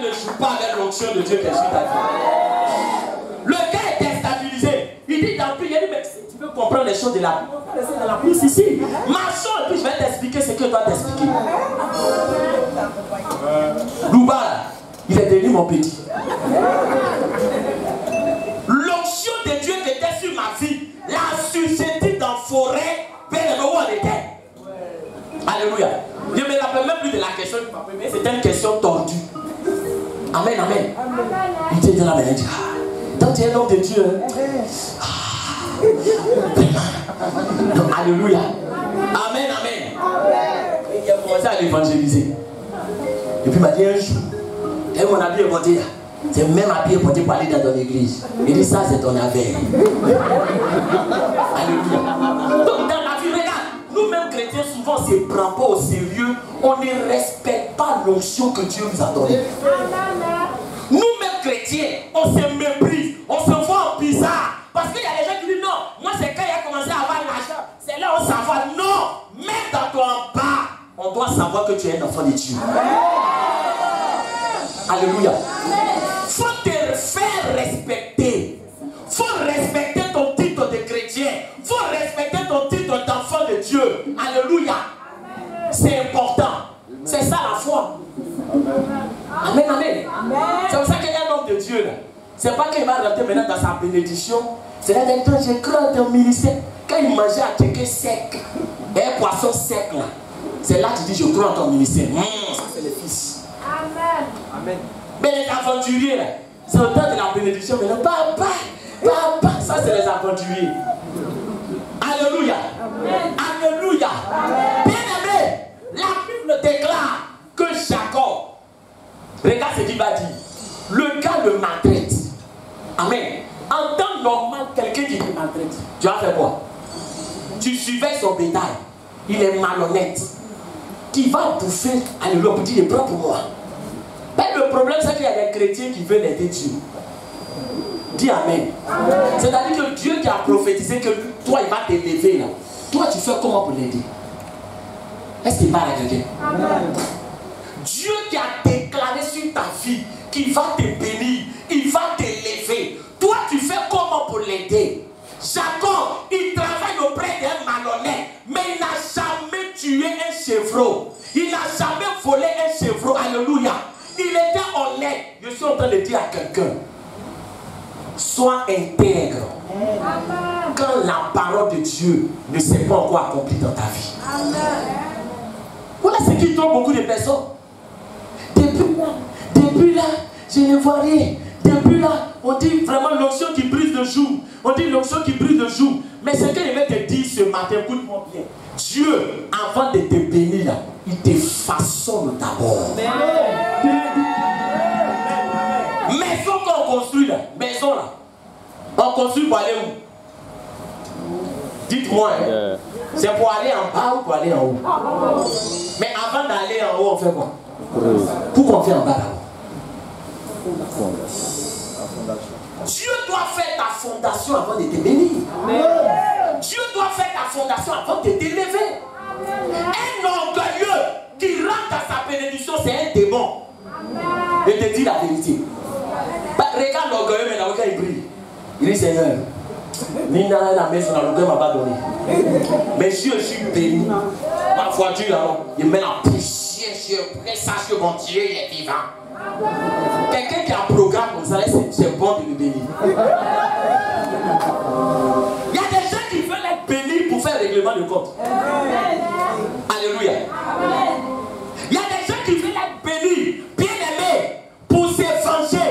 Ne joue pas avec l'onction de Dieu qui est sur ta vie. Le gars est déstabilisé. Il dit tant pis, il dit mais si tu veux comprendre les choses de la Bible, on va laisser dans la Bible ici. Marchons et puis je vais t'expliquer ce que je dois t'expliquer. Louba, il est devenu mon petit. L'onction de Dieu qui était sur ma vie l'a suscité dans la forêt vers le où on était. Alléluia. Je ne me rappelle même plus de la question qui m'a posée, mais c'était une question tordue. Amen, amen. Il était dans la main, il dit, tant tu es un homme de Dieu. Alléluia. Amen, amen. Et il a commencé à l'évangéliser. Et puis il m'a dit un jour, et mon habit est porté, c'est même habit est porté pour aller dans ton église. Il dit, ça c'est ton affaire. Alléluia. Donc dans la vie, regarde, nous-mêmes chrétiens, souvent on ne se prend pas au sérieux, on ne respecte pas l'onction que Dieu nous a donnée. Nous-mêmes chrétiens, on se méprise, on se voit bizarre. Parce qu'il y a des gens qui disent non, moi c'est quand il a commencé à avoir l'argent, c'est là on s'envoie. Non, même dans ton bas, on doit savoir que tu es un enfant de Dieu. Alléluia. Faut te faire respecter. Faut respecter ton titre de chrétien. Faut respecter ton titre d'enfant de Dieu. Alléluia. C'est important. C'est ça la foi. Amen, amen. C'est pour ça qu'un homme de Dieu, là, c'est pas qu'il va rentrer maintenant dans sa bénédiction. C'est là que j'ai cru dans ton ministère. Quand il mangeait à quelqu'un sec, un poisson sec là, c'est là que tu dis je crois en ton ministère. Ça c'est le fils. Amen. Amen. Mais les aventuriers là, c'est au temps de la bénédiction. Mais non, papa, ça c'est les aventuriers. Alléluia. Amen. Alléluia. Bien aimé, la Bible déclare que Jacob, regarde ce qu'il va dire. Le gars le maltraite. Amen. En temps normal, quelqu'un qui te maltraite, tu vas faire quoi? Tu surveilles son bétail. Il est malhonnête. Tu vas bouffer. Alléluia, pour dire, prends pour moi. Mais le problème, c'est qu'il y a des chrétiens qui veulent aider Dieu. Dis Amen. C'est-à-dire que Dieu qui a prophétisé que toi, il va t'élever là. Toi, tu fais comment pour l'aider? Est-ce qu'il parle à quelqu'un? Dieu qui a déclaré sur ta vie qu'il va te bénir, il va t'élever. Toi, tu fais comment pour l'aider? Jacob, il travaille auprès d'un malhonnête, mais il n'a jamais tué un chevreau. Il n'a jamais volé un chevreau. Alléluia. Il était honnête. Je suis en train de dire à quelqu'un, sois intègre. Quand la parole de Dieu ne s'est pas encore accomplie dans ta vie. Voilà ce qui trompe beaucoup de personnes. Depuis là, je ne vois rien. Depuis là, on dit vraiment l'onction qui brise le jour. On dit l'onction qui brise le jour. Mais ce que je vais te dire ce matin, écoute-moi bien. Dieu, avant de te bénir, là, il te façonne d'abord. Maison qu'on construit là, maison là, on construit pour aller où? Dites-moi, hein? C'est pour aller en bas ou pour aller en haut? Mais avant d'aller en haut, on fait quoi? Pourquoi on fait en bas d'abord? Dieu doit faire ta fondation avant de te bénir. Dieu doit faire ta fondation avant de t'élever. Un orgueilleux qui rentre dans sa bénédiction, c'est un démon. Je te dis la vérité. Regarde l'orgueilleux maintenant, quand il brille. Il dit Seigneur, Nina la maison, l'orgueil m'a pas donné. Mais je suis béni. Ma voiture, il met la poussière sur sache que mon Dieu est vivant. Quelqu'un qui a un programme comme ça, c'est bon de le bénir. Il y a des gens qui veulent être bénis pour faire règlement de compte. Alléluia. Il y a des gens qui veulent être bénis, bien aimés, pour se venger.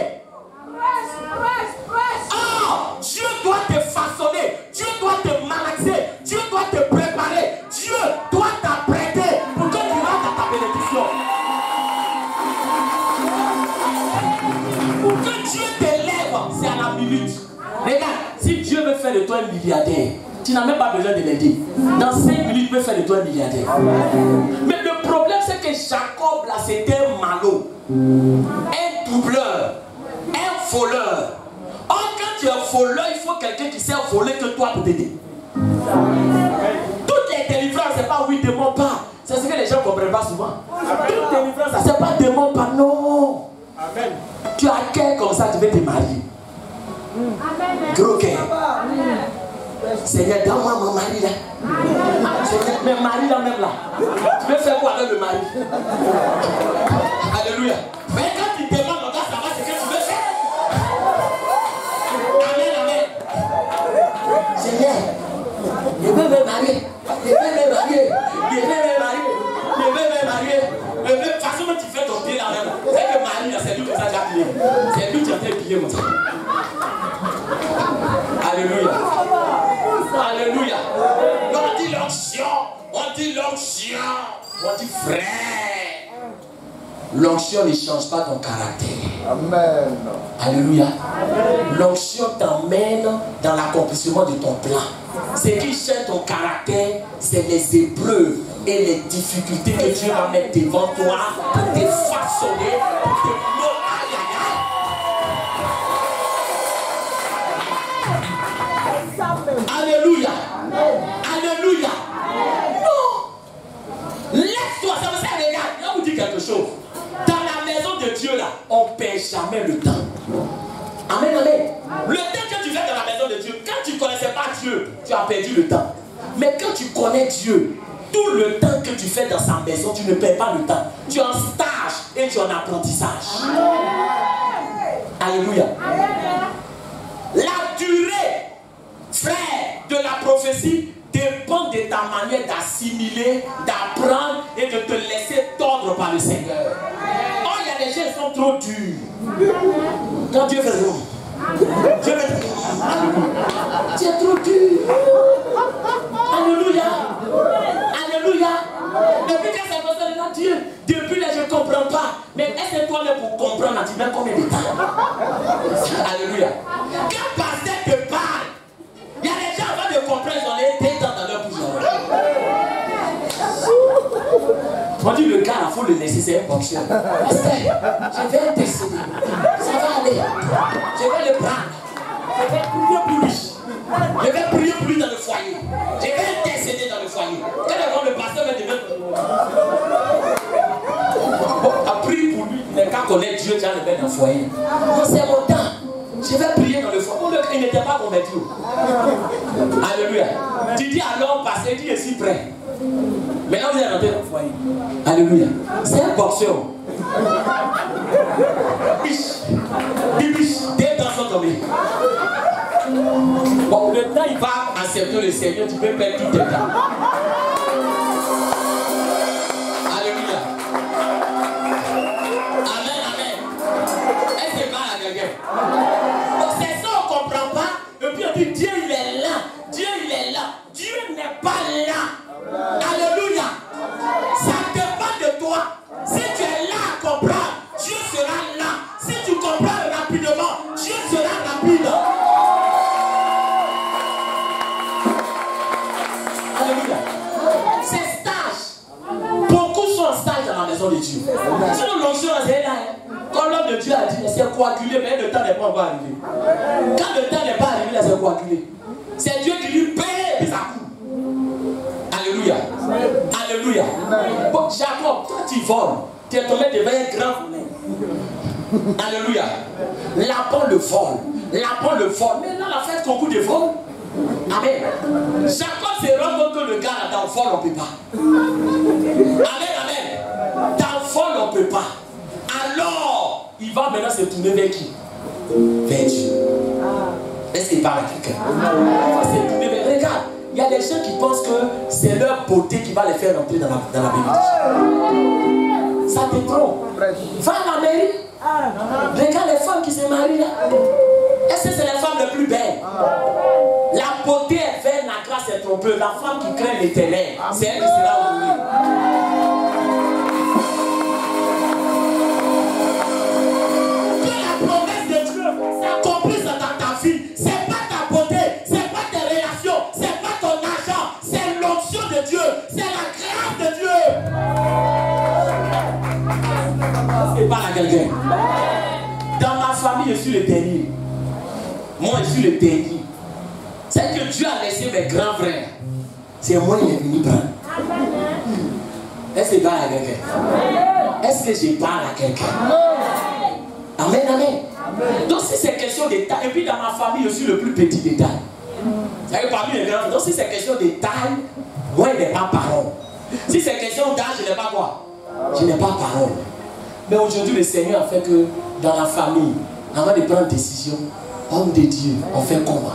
Oh, Dieu doit te façonner, Dieu doit te malaxer, Dieu doit te préparer, Dieu doit t'apprêter pour que tu rentres dans ta bénédiction. Pour que Dieu t'élève, c'est à la minute. Regarde, si Dieu veut faire de toi un milliardaire, tu n'as même pas besoin de l'aider. Dans 5 minutes, il peut faire de toi un milliardaire. Mais le problème, c'est que Jacob, là, c'était un malot, un doubleur, un voleur. Or, quand tu es un voleur, il faut quelqu'un qui sait voler que toi pour t'aider. Toutes les délivrances, c'est pas oui, démon pas. C'est ce que les gens ne comprennent pas souvent. Toutes les délivrances, c'est pas démon pas, non. Amen. Tu as un cœur comme ça, tu veux te marier. Amen. Gros cœur. Seigneur, donne-moi mon mari là. Seigneur, mais mari là même là. Tu veux faire quoi avec le mari? Alléluia. Mais quand tu demandes, on va savoir ce que tu veux faire. Amen, amen. Seigneur, je veux me marier. Je veux me marier. Je veux me marier. Je veux me marier. De toute façon, tu fais ton pied là même. C'est que Marie là, c'est lui comme ça qui a plié. C'est lui qui a fait plier mon sang. Alléluia. Alléluia. On dit l'onction. On dit l'onction. On dit frère. L'onction ne change pas ton caractère. Amen. Alléluia. L'onction t'emmène dans l'accomplissement de ton plan. Ce qui change ton caractère, c'est les épreuves et les difficultés que Dieu va mettre devant toi pour te façonner, pour te Alléluia. Alléluia. Non. Laisse-toi, ça me sert, regarde. Là, vous dit quelque chose. Dans la maison de Dieu, là, on ne perd jamais le temps. Amen, amen. Le temps que tu viens dans la maison de Dieu, quand tu ne connaissais pas Dieu, tu as perdu le temps. Mais quand tu connais Dieu, tout le temps que tu fais dans sa maison, tu ne perds pas le temps. Tu es en stage et tu es en apprentissage. Alléluia. La durée, frère, de la prophétie dépend de ta manière d'assimiler, d'apprendre et de te laisser tordre par le Seigneur. Oh, il y a des gens qui sont trop durs. Quand Dieu fait ça, Dieu fait ça. Tu es trop dur. Alléluia. Alléluia. Depuis que c'est comme ça, Dieu, depuis là je ne comprends pas. Mais est-ce que toi-même pour comprendre, tu mets combien de temps? Alléluia. Quand pasteur te parle, il y a des gens avant de comprendre, ils ont les têtes dans leur bouche. On dit le gars, il faut le laisser, c'est un boxeur. Pasteur, je vais décider. Ça va aller. Je vais le prendre. Je vais prier pour lui. Je vais prier pour lui dans le foyer. Je vais intercéder dans le foyer. Quand le pasteur va devenir. Bon, a prié pour lui. Mais quand on connaît Dieu, déjà le met dans le foyer. Non, c'est mon temps. Je vais prier dans le foyer. Il n'était pas convaincu. Alléluia. Tu dis alors, pasteur, il dit, je suis prêt. Maintenant, vous êtes rentré dans le foyer. Alléluia. C'est un boxeur. Biche. Des temps sont tombés. Bon, le temps il va accepter le Seigneur, tu peux perdre tout tes temps. Alléluia. Amen, amen. Est-ce que parle à quelqu'un? Donc c'est ça, on ne comprend pas. Et puis on dit Dieu il est là. Dieu il est là. Dieu n'est pas là. Alléluia. Ça dépend de toi. Si tu es là à comprendre, Dieu sera là. Si tu comprends rapidement, Dieu sera rapide. Alléluia. C'est stage. Beaucoup sont en stage dans la maison de Dieu. Sinon l'onction c'est là. Quand l'homme de Dieu a dit, c'est coagulé, mais le temps n'est pas encore arrivé. Quand le temps n'est pas arrivé, là c'est coagulé. C'est Dieu qui lui paye et ça coûte. Alléluia. Alléluia. Bon, Jacob, toi tu voles. Tu es tombé devant un grand volet. Alléluia. Lapin le vole. Lapin le vole. Mais là, la fête concours de vol. Amen. Jacob se rend compte que le gars là, dans le vol, on ne peut pas. Amen, amen. Dans le vol, on ne peut pas. Alors, il va maintenant se tourner vers qui? Vers Dieu. Est-ce qu'il parle à quelqu'un? Il va se tourner vers. Regarde, il y a des gens qui pensent que c'est leur beauté qui va les faire entrer dans la bénédiction. Ça te trompe. Va à la mairie. Regarde les femmes qui se marient là. Est-ce que c'est les femmes les plus belles? La beauté est vaine, la grâce est trompeuse. La femme qui craint l'Éternel, c'est elle qui sera honorée. Que la promesse de Dieu s'accomplisse dans ta vie. C'est pas ta beauté, c'est pas tes réactions, c'est pas ton argent, c'est l'onction de Dieu, c'est la grâce de Dieu. C'est pas à quelqu'un. Dans ma famille, je suis le dernier. Moi, je suis le dernier. C'est que Dieu a laissé mes grands frères. C'est moi qui est venu prendre. Est-ce que je parle à quelqu'un? Est-ce que je parle à quelqu'un? Amen, amen. Donc si c'est question de taille, et puis dans ma famille, je suis le plus petit de taille. C'est-à-dire parmi les grands. Donc si c'est question de taille, moi, je n'ai pas parole. Si c'est question d'âge, je n'ai pas quoi? Je n'ai pas parole. Mais aujourd'hui, le Seigneur a fait que dans la famille, avant de prendre décision, homme de Dieu, on fait comment?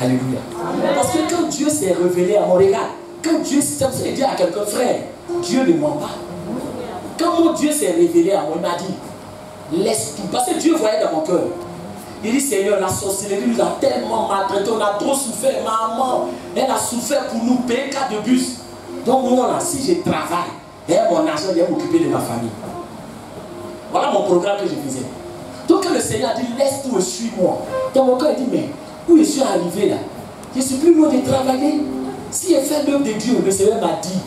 Alléluia. Parce que quand Dieu s'est révélé à mon regard, quand Dieu s'est dit à quelqu'un, frère, Dieu ne ment pas. Quand mon Dieu s'est révélé à moi, il m'a dit, laisse tout. Parce que Dieu voyait dans mon cœur. Il dit, Seigneur, la sorcellerie nous a tellement maltraité, on a trop souffert. Maman, elle a souffert pour nous payer 4 de bus. Donc moi, là, si je travaille, et mon argent vient m'occuper de ma famille. Voilà mon programme que je faisais. Donc quand le Seigneur a dit, laisse tout et suis-moi. Dans mon cœur, il dit, mais où je suis arrivé là? Je suis plus loin de travailler. Si je fais l'œuvre de Dieu, le Seigneur m'a dit,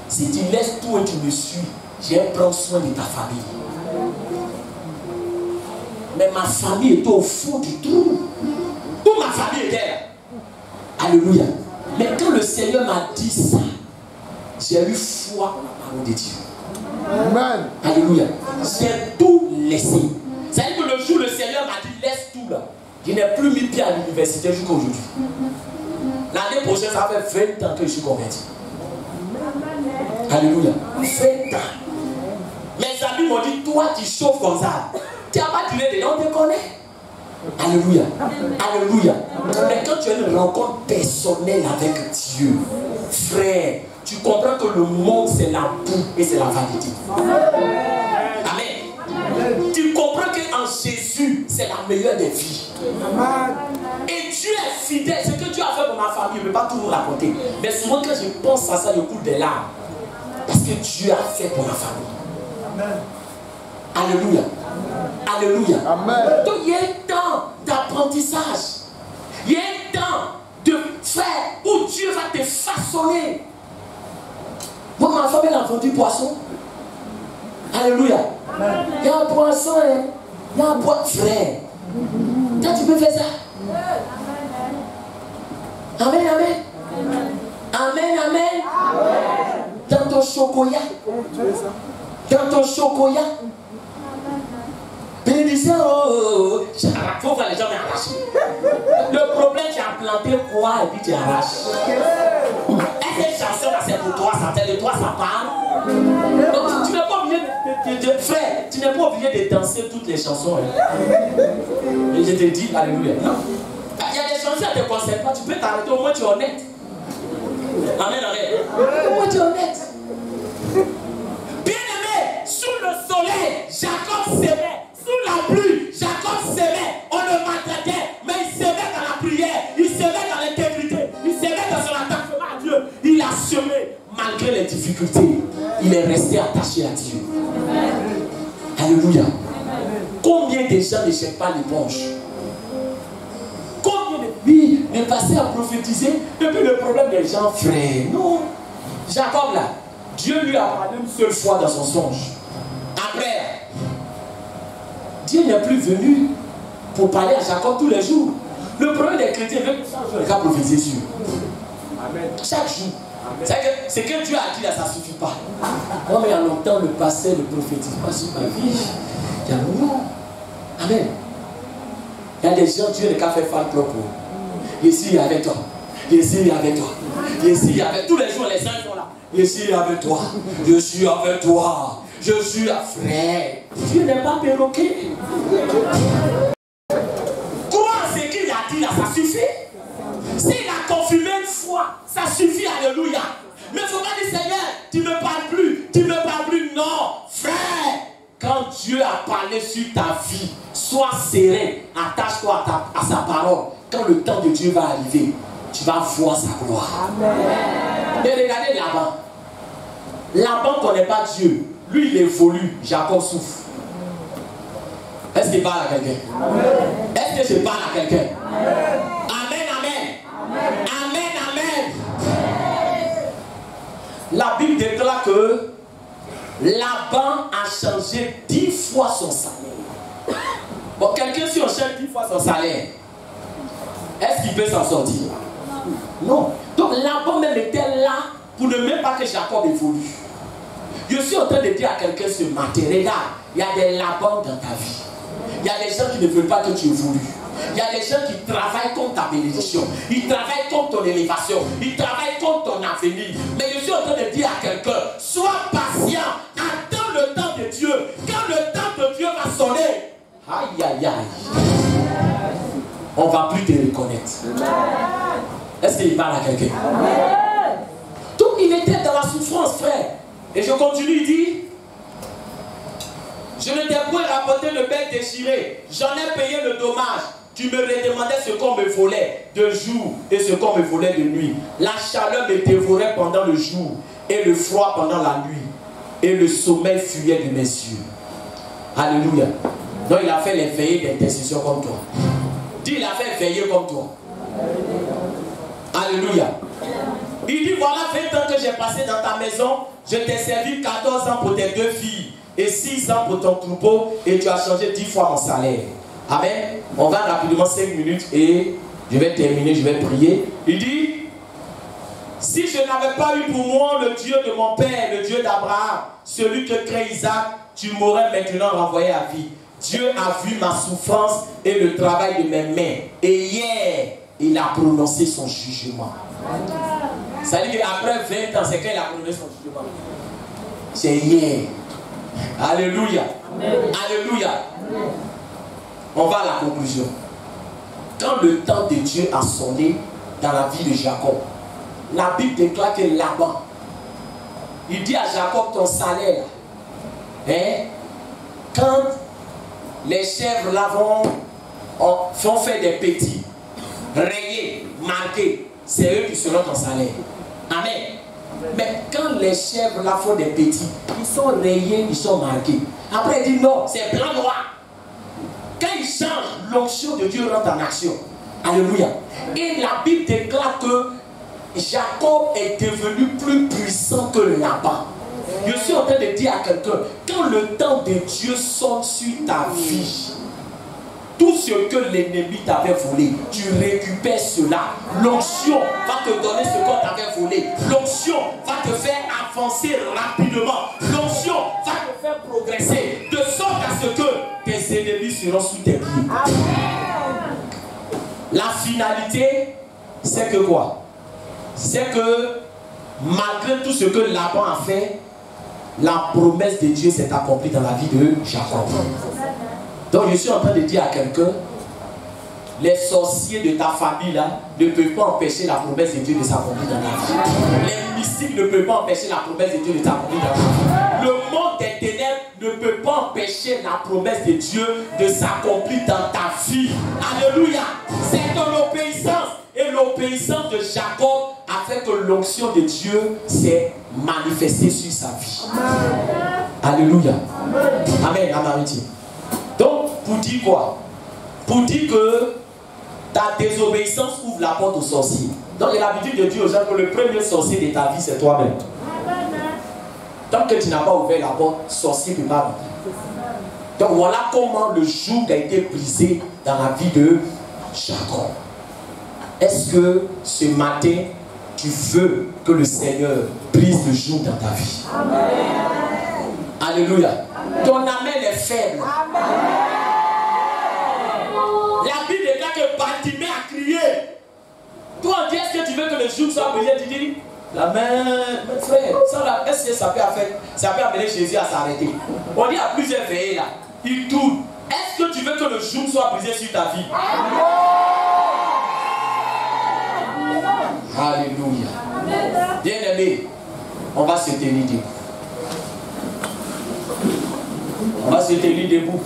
si tu laisses tout et tu me suis, je vais prendre soin de ta famille. Mais ma famille était au fond du trou. Où ma famille était là? Alléluia. Mais quand le Seigneur m'a dit ça, j'ai eu foi en la parole de Dieu. Amen. Alléluia. J'ai tout laissé. C'est-à-dire que le jour où le Seigneur m'a dit laisse tout là, je n'ai plus mis pied à l'université jusqu'à aujourd'hui. L'année prochain, ça fait 20 ans que je suis converti. Alléluia. 20 ans. Mes amis m'ont dit, toi tu chauffes comme ça. Tu n'as pas tiré des noms, on te connaît. Alléluia. Alléluia. Mais quand tu as une rencontre personnelle avec Dieu, frère, tu comprends que le monde c'est la boue et c'est la vanité. Amen. Tu comprends qu'en Jésus c'est la meilleure des vies. Et Dieu est fidèle. Ce que Dieu a fait pour ma famille, je ne peux pas tout vous raconter. Mais souvent quand je pense à ça, je coule des larmes. Parce que Dieu a fait pour ma famille. Amen. Alléluia. Alléluia. Amen. Donc il y a un temps d'apprentissage. Il y a un temps de faire où Dieu va te façonner. Moi, ma femme, elle a vendu poisson. Alléluia. Amen. Il y a un poisson, hein? Il y a un poisson, frère. Toi, tu peux faire ça? Amen, amen. Amen, amen. Dans ton chocolat. Dans ton chocolat. Bénédiction, il faut voir les gens m'arracher. Le problème, tu as planté quoi et puis tu arraches. Est-ce que chanson là c'est pour toi, ça fait de toi, ça parle. Donc tu n'es pas obligé frère, tu n'es pas obligé de danser toutes les chansons. Et je te dis, alléluia. Non. Il y a des chansons qui ne te concernent pas, tu peux t'arrêter, au moins tu es honnête. Amen, amen. Au moins tu es honnête. Bien-aimé, sous le soleil, Jacob s'aimait. Sous la pluie, Jacob s'aimait. On le maltraitait, mais il s'aimait dans la prière, il s'aimait dans l'intégrité, il s'aimait dans son attachement à Dieu. Il a semé malgré les difficultés. Il est resté attaché à Dieu. Alléluia. Combien de gens ne jettent pas l'éponge? Combien de filles ne passaient à prophétiser depuis le problème des gens, frère? Non. Jacob là, Dieu lui a parlé une seule fois dans son songe. Après, Dieu n'est plus venu pour parler à Jacob tous les jours. Le problème des chrétiens veut que prophétiser sur. Amen. Chaque jour. C'est que Dieu a dit là, ça ne suffit pas. Moi, mais il y a longtemps, le passé ne prophétise pas sur ma vie. Il y a longtemps. Amen. Il y a des gens, Dieu n'est qu'à faire fan propre. Ici, il y avait toi. Ici, il y avait toi. Ici, il y avait tous les jours, les saints sont là. Ici, il y avait toi. Je suis avec toi. Je suis un frère. Dieu n'est pas perroquet. Croire ce qu'il a dit là, ça suffit. S'il a confirmé une fois, ça suffit, alléluia. Mais il ne faut pas dire, Seigneur, tu ne me parles plus, tu ne me parles plus. Non, frère, quand Dieu a parlé sur ta vie, sois serein, attache-toi à sa parole. Quand le temps de Dieu va arriver, tu vas voir sa gloire. Amen. Et regardez Laban. Laban ne connaît pas Dieu. Lui, il évolue. Jacob souffre. Est-ce qu'il parle à quelqu'un? Est-ce que je parle à quelqu'un? Amen, amen. Amen, amen. La Bible déclare que Laban a changé 10 fois son salaire. Bon, quelqu'un si on change 10 fois son salaire, est-ce qu'il peut s'en sortir? Non. Donc Laban même était là pour ne même pas que Jacob évolue. Je suis en train de dire à quelqu'un ce matin, regarde, il y a des Labans dans ta vie. Il y a des gens qui ne veulent pas que tu évolues. Il y a des gens qui travaillent contre ta bénédiction. Ils travaillent contre ton élévation. Ils travaillent contre ton avenir. Mais je suis en train de dire à quelqu'un, sois patient. Attends le temps de Dieu. Quand le temps de Dieu va sonner, aïe aïe aïe, on ne va plus te reconnaître. Est-ce qu'il parle à quelqu'un? Donc il était dans la souffrance, frère. Et je continue, il dit, je ne t'ai point rapporté le bec déchiré, j'en ai payé le dommage. Tu me redemandais ce qu'on me volait de jour et ce qu'on me volait de nuit. La chaleur me dévorait pendant le jour et le froid pendant la nuit. Et le sommeil fuyait de mes yeux. Alléluia. Donc il a fait les veillées d'intercession comme toi. Dis, il a fait veiller comme toi. Alléluia. Il dit, voilà 20 ans que j'ai passé dans ta maison. Je t'ai servi 14 ans pour tes 2 filles et 6 ans pour ton troupeau et tu as changé 10 fois mon salaire. Amen. On va rapidement 5 minutes et je vais terminer, je vais prier. Il dit, si je n'avais pas eu pour moi le Dieu de mon père, le Dieu d'Abraham, celui que crée Isaac, tu m'aurais maintenant renvoyé à vie. Dieu a vu ma souffrance et le travail de mes mains. Et hier, il a prononcé son jugement. Ça veut dire qu'après 20 ans, c'est quand il a prononcé son jugement. C'est hier. Alléluia. Alléluia. On va à la conclusion. Quand le temps de Dieu a sonné dans la vie de Jacob, la Bible déclare que Laban, il dit à Jacob, ton salaire, hein, quand les chèvres là font faire des petits, rayés, marqués, c'est eux qui seront ton salaire. Amen. Mais quand les chèvres là font des petits, ils sont rayés, ils sont marqués. Après il dit non, c'est blanc noir. Quand il change, l'onction de Dieu rentre en action. Alléluia. Et la Bible déclare que Jacob est devenu plus puissant que Laban. Je suis en train de dire à quelqu'un, quand le temps de Dieu sonne sur ta vie, tout ce que l'ennemi t'avait volé, tu récupères cela. L'onction va te donner ce qu'on t'avait volé. L'onction va te faire avancer rapidement. L'onction va te faire progresser. De sorte à ce que tes ennemis seront sous tes pieds. La finalité, c'est que quoi? C'est que malgré tout ce que Laban a fait, la promesse de Dieu s'est accomplie dans la vie de Jacob. Donc je suis en train de dire à quelqu'un, les sorciers de ta famille là ne peuvent pas empêcher la promesse de Dieu de s'accomplir dans ta vie. Les mystiques ne peuvent pas empêcher la promesse de Dieu de s'accomplir dans ta vie. Le monde des ténèbres ne peut pas empêcher la promesse de Dieu de s'accomplir dans ta vie. Alléluia. C'est de l'obéissance. Et l'obéissance de Jacob a fait que l'onction de Dieu s'est manifestée sur sa vie. Alléluia. Amen. Amen. Donc, pour dire quoi? Pour dire que ta désobéissance ouvre la porte aux sorciers. Donc, il y a l'habitude de dire aux gens que le premier sorcier de ta vie, c'est toi-même. Tant que tu n'as pas ouvert la porte, sorcier ne peut pas rentrer. Donc, voilà comment le joug a été brisé dans la vie de Jacob. Est-ce que ce matin, tu veux que le Seigneur brise le joug dans ta vie? Amen. Alléluia. Amen. Ton amen est faible. Amen. La Bible déclare que Bartimée a crié. Toi, on dit, est-ce que tu veux que le joug soit brisé? Tu dis, la main, mon frère, est-ce que ça peut amener Jésus à s'arrêter? On dit à plusieurs veillées là, il tourne. Est-ce que tu veux que le joug soit brisé sur ta vie? Amen. Alléluia. Bien-aimé, on va se tenir debout. On va se tenir debout.